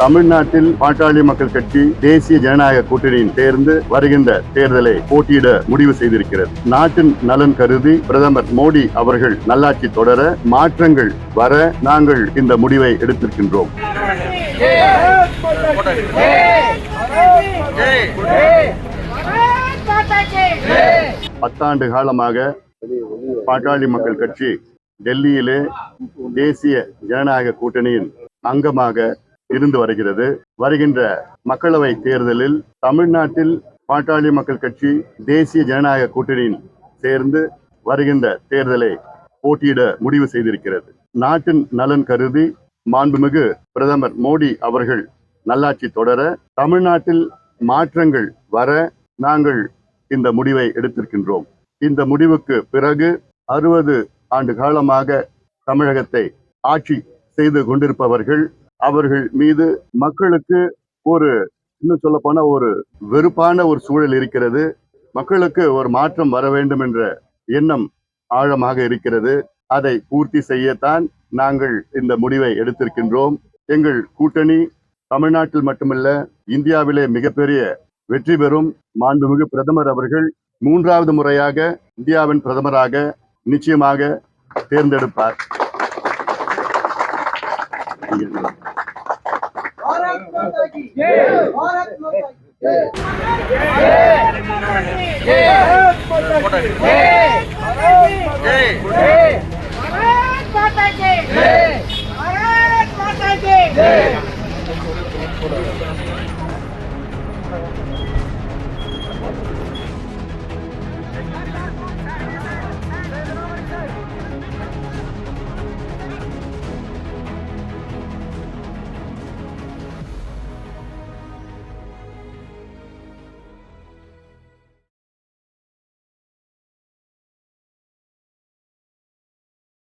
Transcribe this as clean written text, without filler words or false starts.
தமிழ்நாட்டில் பாட்டாளி மக்கள் கட்சி தேசிய ஜனநாயக கூட்டணியின் சேர்ந்து வருகின்ற தேர்தலை போட்டியிட முடிவு செய்திருக்கிறது. நாட்டின் நலன் கருதி பிரதமர் மோடி அவர்கள் நல்லாட்சி தொடர மாற்றங்கள் வர நாங்கள் இந்த முடிவை எடுத்திருக்கின்றோம். 10 ஆண்டு காலமாக பாட்டாளி மக்கள் கட்சி டெல்லியிலே தேசிய ஜனநாயக கூட்டணியின் அங்கமாக இருந்து வருகிறது. வருகின்ற மக்களவை தேர்தலில் தமிழ்நாட்டில் பாட்டாளி மக்கள் கட்சி தேசிய ஜனநாயக கூட்டணியின் சேர்ந்து வருகின்ற தேர்தலை போட்டியிட முடிவு செய்திருக்கிறது. நாட்டின் நலன் கருதி மாண்புமிகு பிரதமர் மோடி அவர்கள் நல்லாட்சி தொடர தமிழ்நாட்டில் மாற்றங்கள் வர நாங்கள் இந்த முடிவை எடுத்திருக்கின்றோம். இந்த முடிவுக்கு பிறகு 60 ஆண்டு காலமாக தமிழகத்தை ஆட்சி செய்து கொண்டிருப்பவர்கள் அவர்கள் மீது மக்களுக்கு இன்னும் சொல்ல போன ஒரு வெறுப்பான ஒரு சூழல் இருக்கிறது. மக்களுக்கு ஒரு மாற்றம் வர வேண்டும் என்ற எண்ணம் ஆழமாக இருக்கிறது. அதை பூர்த்தி செய்யத்தான் நாங்கள் இந்த முடிவை எடுத்திருக்கின்றோம். எங்கள் கூட்டணி தமிழ்நாட்டில் மட்டுமல்ல இந்தியாவிலே மிகப்பெரிய வெற்றி பெறும். மாண்புமிகு பிரதமர் அவர்கள் 3வது முறையாக இந்தியாவின் பிரதமராக நிச்சயமாக தேர்ந்தெடுப்பார். भारत माता की जय।